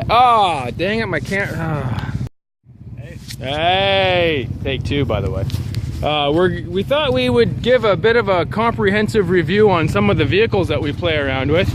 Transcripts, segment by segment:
Oh, dang it, my camera. Hey, take two, by the way. We thought we would give a bit of a comprehensive review on some of the vehicles that we play around with.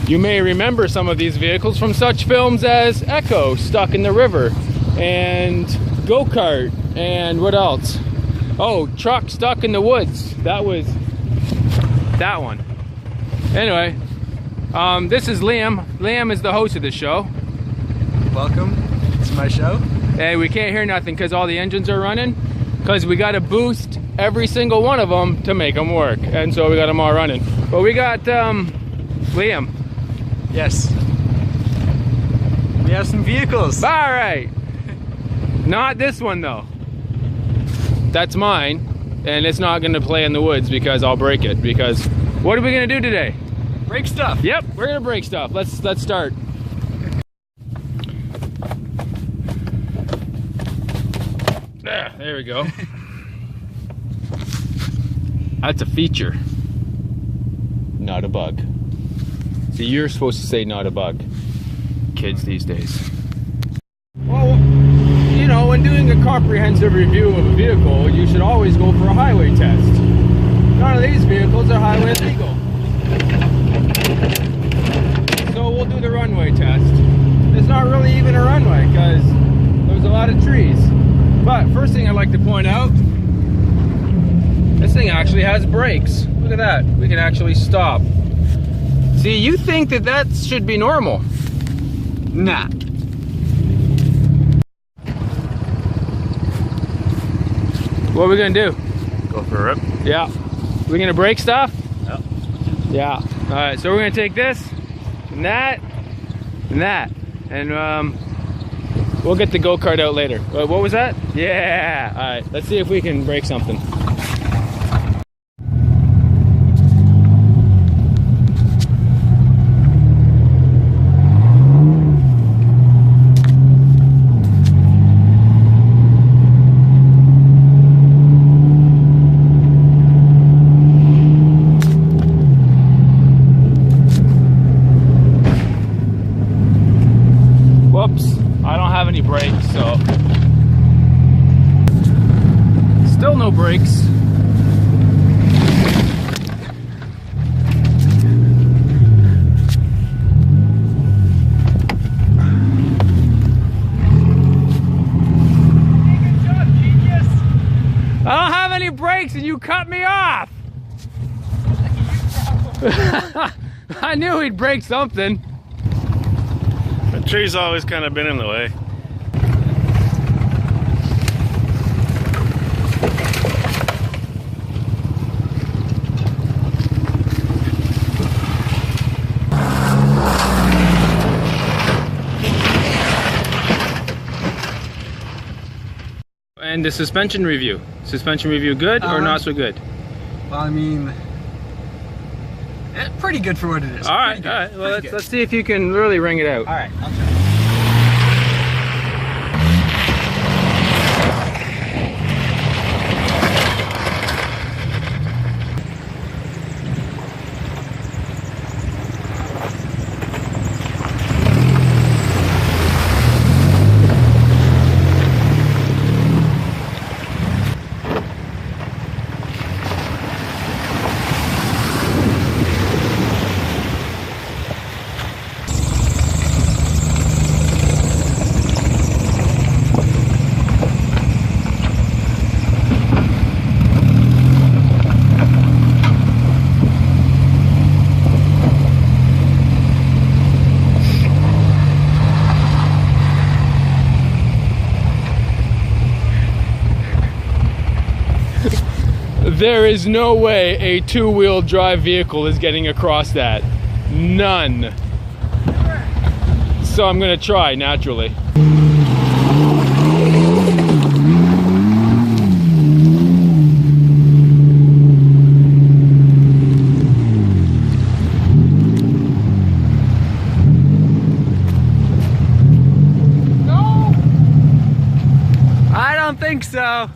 You may remember some of these vehicles from such films as Echo, Stuck in the River, and Go-Kart, and what else? Oh, Truck Stuck in the Woods. That was that one. Anyway, this is Liam. Liam is the host of the show. Welcome to my show. Hey, we can't hear nothing because all the engines are running, because we got to boost every single one of them to make them work, and so we got them all running. But we got Liam. Yes. We have some vehicles. All right. Not this one though. That's mine, and it's not going to play in the woods because I'll break it. Because what are we going to do today? Break stuff. Yep, we're going to break stuff. Let's start. There we go. That's a feature, not a bug. See, you're supposed to say not a bug. Kids these days. Well, you know, when doing a comprehensive review of a vehicle, you should always go for a highway test. None of these vehicles are highway legal. So we'll do the runway test. It's not really even a runway because there's a lot of trees. But first thing I'd like to point out, this thing actually has brakes. Look at that. We can actually stop. See, you think that that should be normal. Nah. What are we gonna do? Go for a rip. Yeah. We're gonna break stuff? Yep. Yeah. All right, so we're gonna take this, and that, and that. And we'll get the go-kart out later. What was that? Yeah. All right, let's see if we can break something. Whoops, I don't have any brakes, so still no brakes. Good job, genius. I don't have any brakes and you cut me off. I knew he'd break something. The tree's always kind of been in the way. And the suspension review. Suspension review good or not so good? Well, I mean, pretty good for what it is. All right, all right. Well, let's see if you can really ring it out. All right, I'll try. There is no way a two-wheel drive vehicle is getting across that. None. So I'm gonna try naturally. No, I don't think so.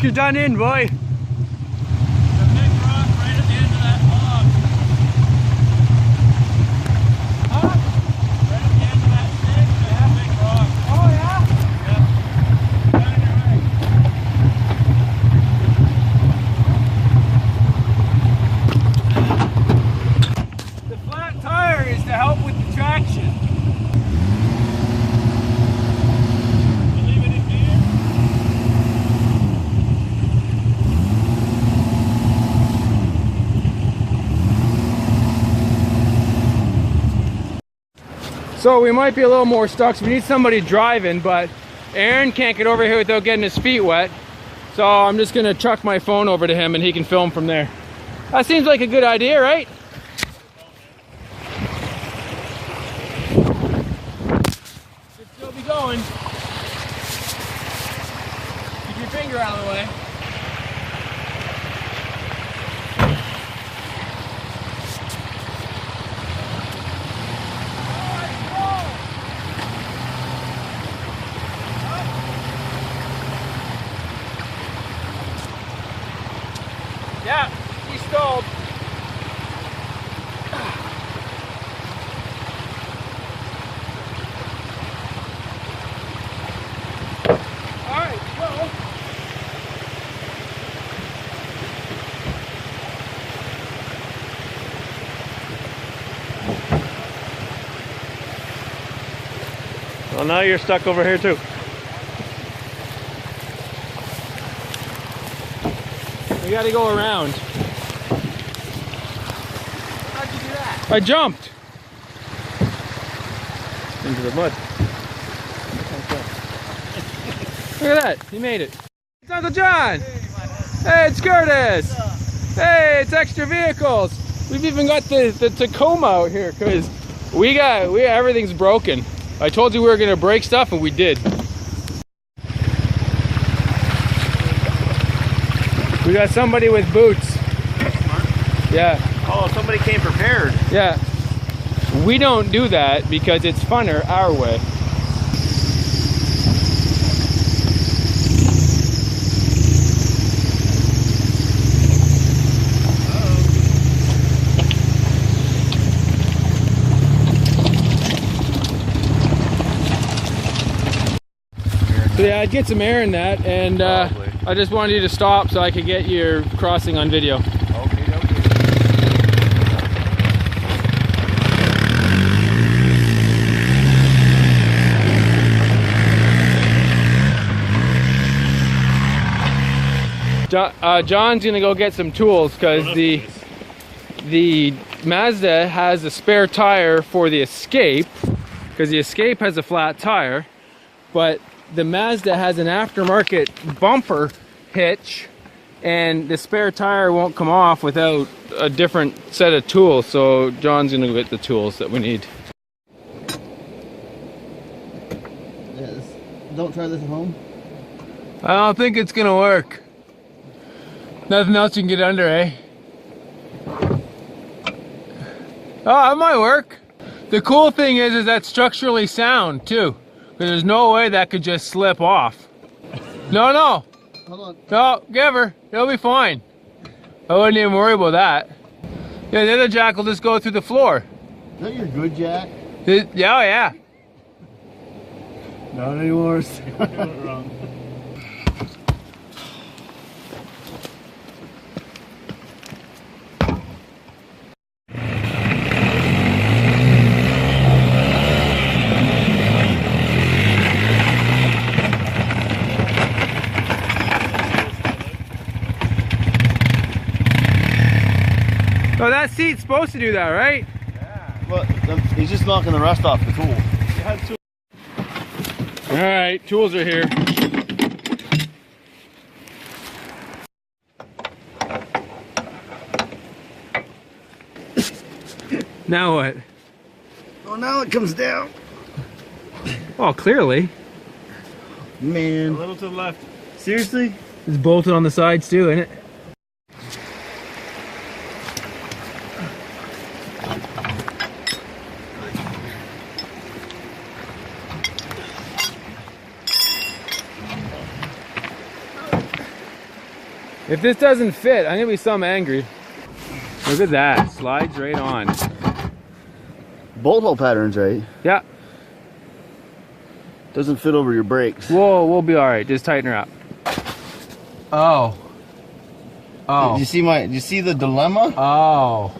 you're done in, boy. So we might be a little more stuck, so we need somebody driving, but Aaron can't get over here without getting his feet wet. So I'm just gonna chuck my phone over to him and he can film from there. That seems like a good idea, right? Should still be going. Keep your finger out of the way. Yeah, he stalled. All right, go. Well, now you're stuck over here too. We gotta go around. How'd you do that? I jumped into the mud. Look at that, he made it. It's Uncle John. Hey, it's Curtis. Hey, it's Extra Vehicles. We've even got the Tacoma out here because we everything's broken. I told you we were gonna break stuff and we did. We got somebody with boots. Yeah. Oh, somebody came prepared. Yeah. We don't do that because it's funner our way. So yeah, I'd get some air in that, and I just wanted you to stop so I could get your crossing on video. Okay. John's gonna go get some tools because the Mazda has a spare tire for the Escape, because the Escape has a flat tire, but the Mazda has an aftermarket bumper hitch, and the spare tire won't come off without a different set of tools. So John's gonna go get the tools that we need. Yes. Don't try this at home. I don't think it's gonna work. Nothing else you can get under, eh? Oh, it might work. The cool thing is that's structurally sound too. There's no way that could just slip off. No. Hold on. No, give her. It'll be fine. I wouldn't even worry about that. Yeah, the other jack will just go through the floor. Is that your good jack? Yeah. Not anymore. Wrong. Oh, that seat's supposed to do that, right? Yeah. Look, he's just knocking the rust off the tool. All right, tools are here. Now what? Oh, now it comes down. Oh, clearly. A Man. little to the left. Seriously? It's bolted on the sides too, isn't it? If this doesn't fit, I'm gonna be some angry. Look at that, slides right on. Bolt hole pattern's right. Yeah. Doesn't fit over your brakes. We'll be all right. Just tighten her up. Oh. Oh. Did you see the dilemma? Oh.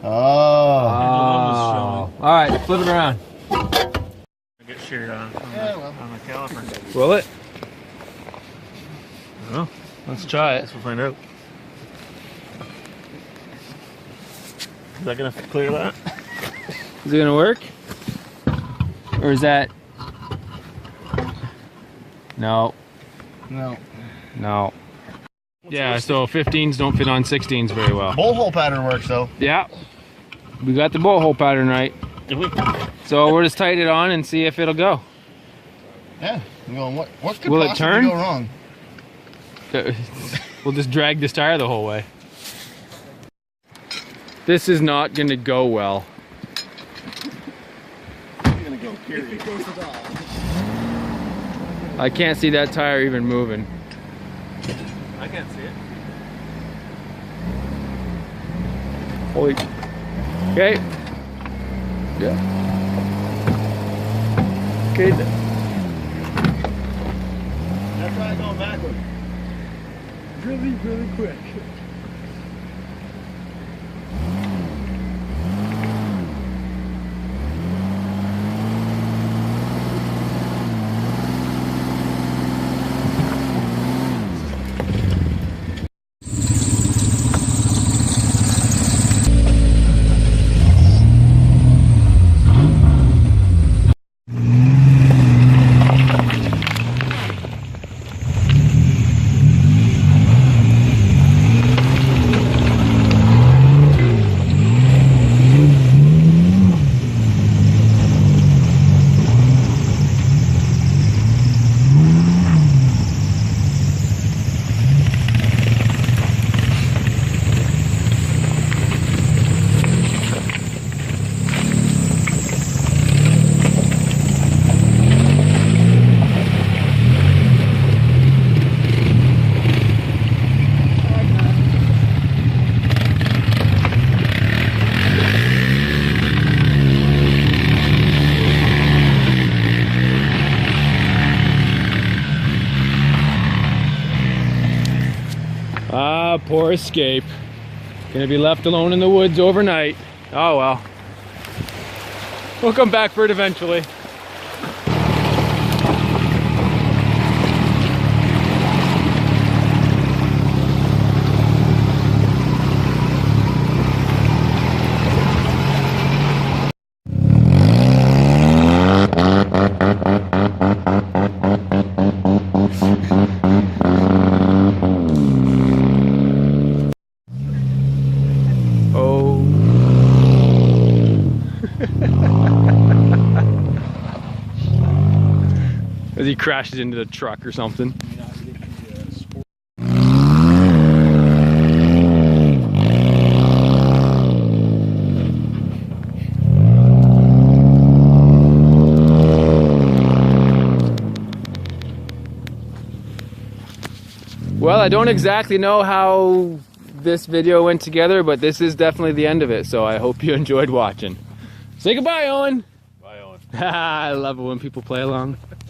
Oh. All right, flip it around. I get sheared on the caliper. Will it? Well, Let's try it. guess we'll find out. Is that gonna clear that? Is it gonna work? Or is that? No. No. No. Yeah, so 15s don't fit on 16s very well. Bolt hole pattern works though. Yeah. We got the bolt hole pattern right. Did we? So we'll just tighten it on and see if it'll go. Yeah. I'm going, what could Will it possibly turn? go wrong? We'll just drag this tire the whole way. This is not gonna go well. It's gonna go, period. If it goes at all. I can't see that tire even moving. I can't see it. Holy. Okay. Yeah. Okay. That's why I'm going backwards. Really quick. Ah, poor Escape. Gonna be left alone in the woods overnight. Oh well. We'll come back for it eventually. As he crashes into the truck or something. Well, I don't exactly know how this video went together, but this is definitely the end of it, so I hope you enjoyed watching. Say goodbye, Owen! Bye, Owen. I love it when people play along.